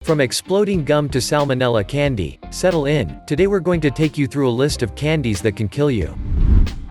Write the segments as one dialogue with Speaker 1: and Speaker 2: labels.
Speaker 1: From exploding gum to salmonella candy, settle in. Today we're going to take you through a list of candies that can kill you.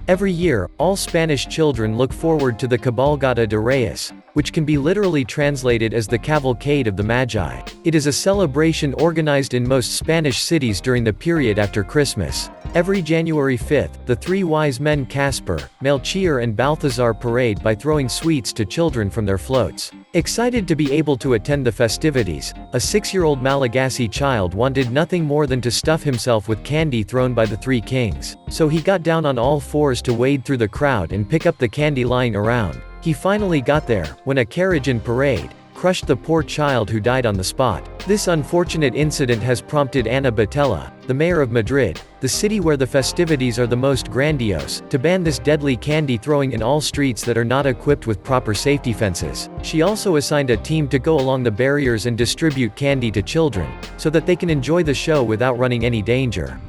Speaker 1: Every year, all Spanish children look forward to the Cabalgata de Reyes, which can be literally translated as the Cavalcade of the Magi. It is a celebration organized in most Spanish cities during the period after Christmas. Every January 5th, the three wise men Caspar, Melchior and Balthazar parade by throwing sweets to children from their floats. Excited to be able to attend the festivities, a 6-year-old Malagasy child wanted nothing more than to stuff himself with candy thrown by the three kings. So he got down on all fours to wade through the crowd and pick up the candy lying around. He finally got there, when a carriage and parade crushed the poor child who died on the spot. This unfortunate incident has prompted Ana Botella, the mayor of Madrid, the city where the festivities are the most grandiose, to ban this deadly candy throwing in all streets that are not equipped with proper safety fences. She also assigned a team to go along the barriers and distribute candy to children, so that they can enjoy the show without running any danger.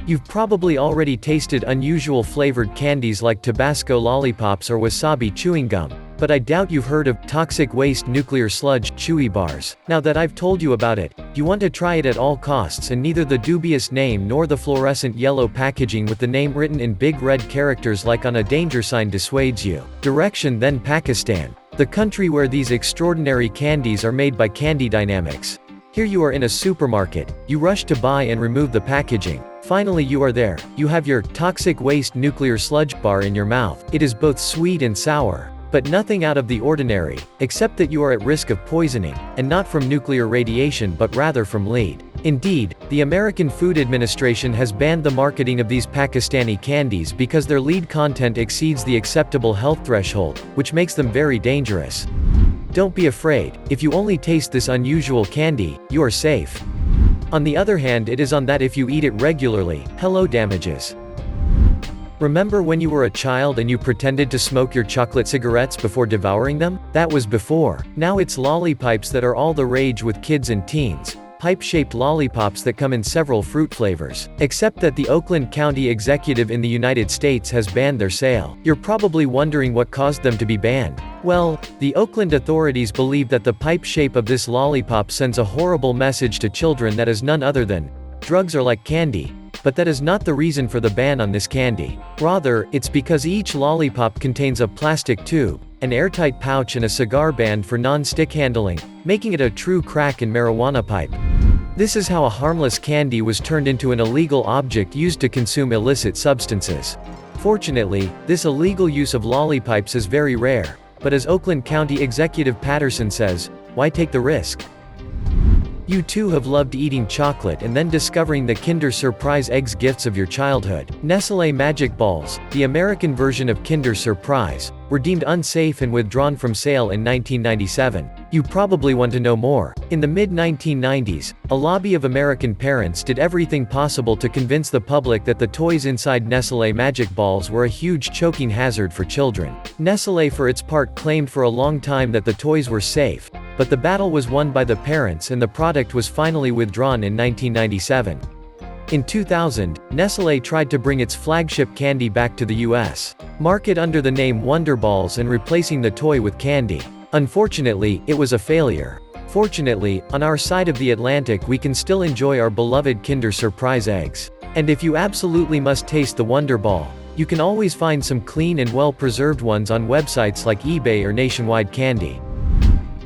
Speaker 1: You've probably already tasted unusual flavored candies like Tabasco lollipops or wasabi chewing gum, but I doubt you've heard of toxic waste nuclear sludge chewy bars. Now that I've told you about it, you want to try it at all costs, and neither the dubious name nor the fluorescent yellow packaging with the name written in big red characters like on a danger sign dissuades you. Direction: then Pakistan, the country where these extraordinary candies are made by Candy Dynamics. Here you are in a supermarket, you rush to buy and remove the packaging. Finally you are there, you have your toxic waste nuclear sludge bar in your mouth. It is both sweet and sour, but nothing out of the ordinary, except that you are at risk of poisoning, and not from nuclear radiation but rather from lead. Indeed, the American Food Administration has banned the marketing of these Pakistani candies because their lead content exceeds the acceptable health threshold, which makes them very dangerous. Don't be afraid, if you only taste this unusual candy, you are safe. On the other hand, it is on that if you eat it regularly, hello damages. Remember when you were a child and you pretended to smoke your chocolate cigarettes before devouring them? That was before. Now it's lollipipes that are all the rage with kids and teens. Pipe-shaped lollipops that come in several fruit flavors. Except that the Oakland County executive in the United States has banned their sale. You're probably wondering what caused them to be banned. Well, the Oakland authorities believe that the pipe shape of this lollipop sends a horrible message to children that is none other than, drugs are like candy. But that is not the reason for the ban on this candy. Rather, it's because each lollipop contains a plastic tube, an airtight pouch and a cigar band for non-stick handling, making it a true crack and marijuana pipe. This is how a harmless candy was turned into an illegal object used to consume illicit substances. Fortunately, this illegal use of lollipipes is very rare, but as Oakland County Executive Patterson says, why take the risk? You too have loved eating chocolate and then discovering the Kinder Surprise eggs gifts of your childhood. Nestle Magic Balls, the American version of Kinder Surprise, were deemed unsafe and withdrawn from sale in 1997. You probably want to know more. In the mid-1990s, a lobby of American parents did everything possible to convince the public that the toys inside Nestle Magic Balls were a huge choking hazard for children. Nestle for its part claimed for a long time that the toys were safe, but the battle was won by the parents and the product was finally withdrawn in 1997. In 2000, Nestle tried to bring its flagship candy back to the US. Market under the name Wonder Balls and replacing the toy with candy. Unfortunately, it was a failure. Fortunately, on our side of the Atlantic we can still enjoy our beloved Kinder Surprise eggs. And if you absolutely must taste the Wonder Ball, you can always find some clean and well-preserved ones on websites like eBay or Nationwide Candy.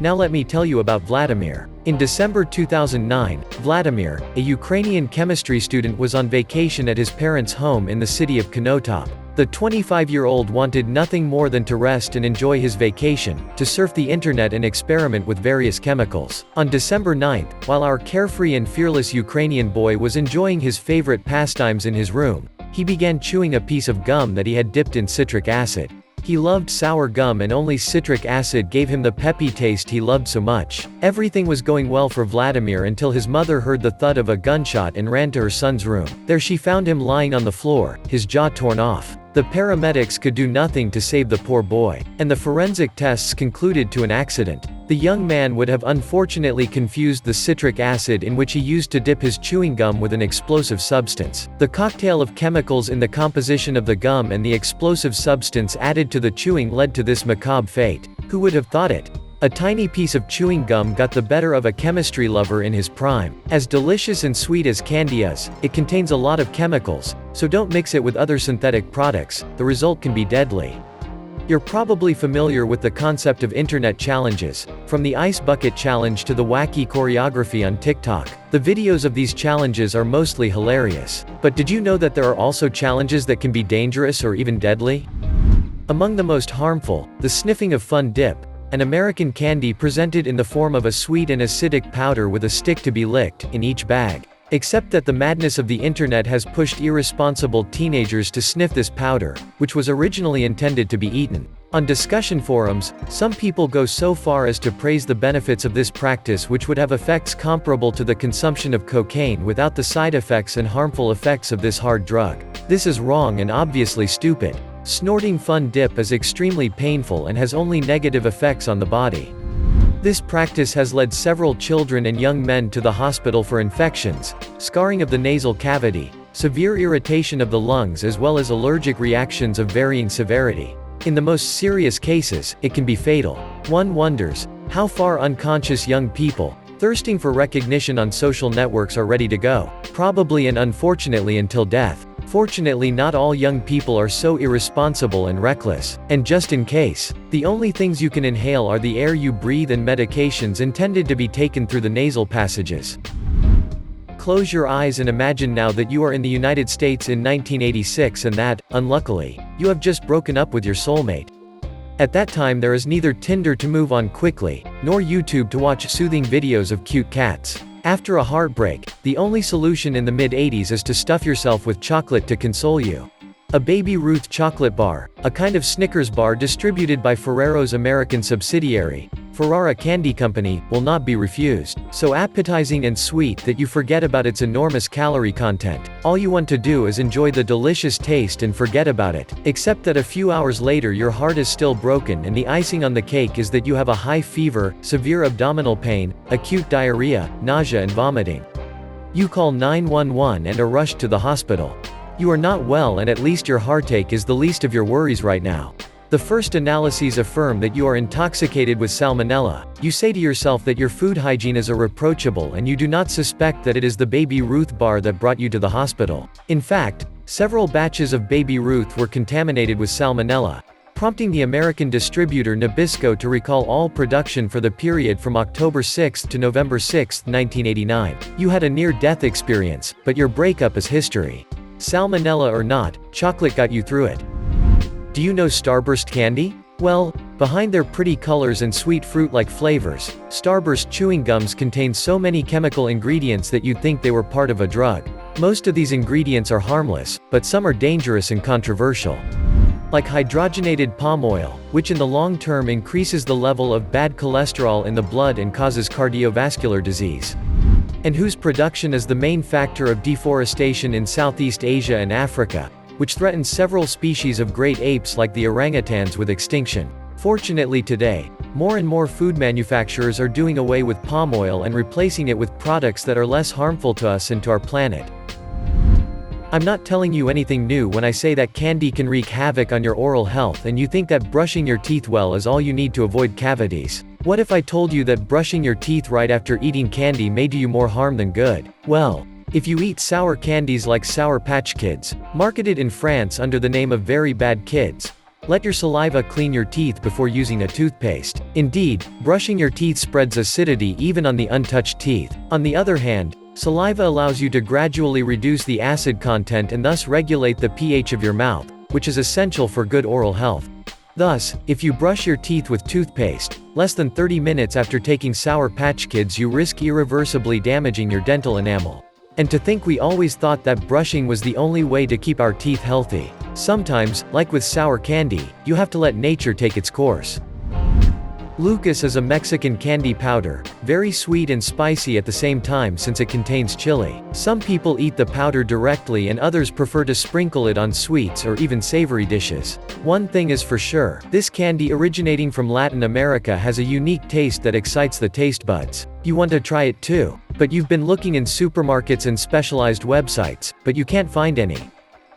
Speaker 1: Now let me tell you about Vladimir. In December 2009, Vladimir, a Ukrainian chemistry student, was on vacation at his parents' home in the city of Konotop. The 25-year-old wanted nothing more than to rest and enjoy his vacation, to surf the internet and experiment with various chemicals. On December 9th, while our carefree and fearless Ukrainian boy was enjoying his favorite pastimes in his room, he began chewing a piece of gum that he had dipped in citric acid. He loved sour gum and only citric acid gave him the peppy taste he loved so much. Everything was going well for Vladimir until his mother heard the thud of a gunshot and ran to her son's room. There she found him lying on the floor, his jaw torn off. The paramedics could do nothing to save the poor boy, and the forensic tests concluded to an accident. The young man would have unfortunately confused the citric acid in which he used to dip his chewing gum with an explosive substance. The cocktail of chemicals in the composition of the gum and the explosive substance added to the chewing led to this macabre fate. Who would have thought it? A tiny piece of chewing gum got the better of a chemistry lover in his prime. As delicious and sweet as candy is, it contains a lot of chemicals, so don't mix it with other synthetic products, the result can be deadly. You're probably familiar with the concept of internet challenges, from the ice bucket challenge to the wacky choreography on TikTok. The videos of these challenges are mostly hilarious. But did you know that there are also challenges that can be dangerous or even deadly? Among the most harmful, the sniffing of Fun Dip, an American candy presented in the form of a sweet and acidic powder with a stick to be licked, in each bag. Except that the madness of the internet has pushed irresponsible teenagers to sniff this powder, which was originally intended to be eaten. On discussion forums, some people go so far as to praise the benefits of this practice, which would have effects comparable to the consumption of cocaine without the side effects and harmful effects of this hard drug. This is wrong and obviously stupid. Snorting Fun Dip is extremely painful and has only negative effects on the body. This practice has led several children and young men to the hospital for infections, scarring of the nasal cavity, severe irritation of the lungs, as well as allergic reactions of varying severity. In the most serious cases, it can be fatal. One wonders, how far unconscious young people, thirsting for recognition on social networks, are ready to go. Probably and unfortunately until death. Fortunately, not all young people are so irresponsible and reckless. And just in case, the only things you can inhale are the air you breathe and medications intended to be taken through the nasal passages. Close your eyes and imagine now that you are in the United States in 1986 and that, unluckily, you have just broken up with your soulmate. At that time there is neither Tinder to move on quickly, nor YouTube to watch soothing videos of cute cats. After a heartbreak, the only solution in the mid-80s is to stuff yourself with chocolate to console you. A Baby Ruth chocolate bar, a kind of Snickers bar distributed by Ferrero's American subsidiary, Ferrara Candy Company, will not be refused. So appetizing and sweet that you forget about its enormous calorie content. All you want to do is enjoy the delicious taste and forget about it. Except that a few hours later your heart is still broken and the icing on the cake is that you have a high fever, severe abdominal pain, acute diarrhea, nausea and vomiting. You call 911 and are rushed to the hospital. You are not well and at least your heartache is the least of your worries right now. The first analyses affirm that you are intoxicated with salmonella. You say to yourself that your food hygiene is irreproachable and you do not suspect that it is the Baby Ruth bar that brought you to the hospital. In fact, several batches of Baby Ruth were contaminated with salmonella, prompting the American distributor Nabisco to recall all production for the period from October 6 to November 6, 1989. You had a near-death experience, but your breakup is history. Salmonella or not, chocolate got you through it. Do you know Starburst candy? Well, behind their pretty colors and sweet fruit-like flavors, Starburst chewing gums contain so many chemical ingredients that you'd think they were part of a drug. Most of these ingredients are harmless, but some are dangerous and controversial. Like hydrogenated palm oil, which in the long term increases the level of bad cholesterol in the blood and causes cardiovascular disease. And whose production is the main factor of deforestation in Southeast Asia and Africa, which threatens several species of great apes like the orangutans with extinction. Fortunately today, more and more food manufacturers are doing away with palm oil and replacing it with products that are less harmful to us and to our planet. I'm not telling you anything new when I say that candy can wreak havoc on your oral health and you think that brushing your teeth well is all you need to avoid cavities. What if I told you that brushing your teeth right after eating candy may do you more harm than good? Well, if you eat sour candies like Sour Patch Kids, marketed in France under the name of Very Bad Kids, let your saliva clean your teeth before using a toothpaste. Indeed, brushing your teeth spreads acidity even on the untouched teeth. On the other hand, saliva allows you to gradually reduce the acid content and thus regulate the pH of your mouth, which is essential for good oral health. Thus, if you brush your teeth with toothpaste, less than 30 minutes after taking Sour Patch Kids you risk irreversibly damaging your dental enamel. And to think we always thought that brushing was the only way to keep our teeth healthy. Sometimes, like with sour candy, you have to let nature take its course. Lucas is a Mexican candy powder, very sweet and spicy at the same time since it contains chili. Some people eat the powder directly and others prefer to sprinkle it on sweets or even savory dishes. One thing is for sure, this candy originating from Latin America has a unique taste that excites the taste buds. You want to try it too, but you've been looking in supermarkets and specialized websites, but you can't find any.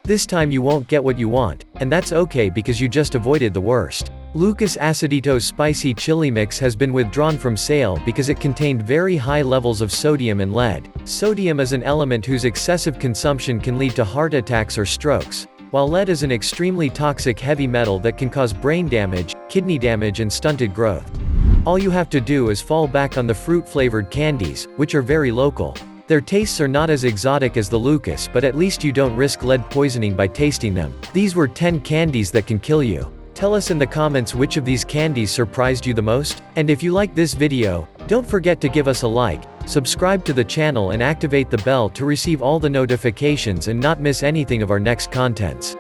Speaker 1: This time you won't get what you want, and that's okay because you just avoided the worst. Lucas Acidito's spicy chili mix has been withdrawn from sale because it contained very high levels of sodium and lead. Sodium is an element whose excessive consumption can lead to heart attacks or strokes, while lead is an extremely toxic heavy metal that can cause brain damage, kidney damage and stunted growth. All you have to do is fall back on the fruit-flavored candies, which are very local. Their tastes are not as exotic as the Lucas, but at least you don't risk lead poisoning by tasting them. These were 10 candies that can kill you. Tell us in the comments which of these candies surprised you the most. And if you like this video, don't forget to give us a like, subscribe to the channel and activate the bell to receive all the notifications and not miss anything of our next contents.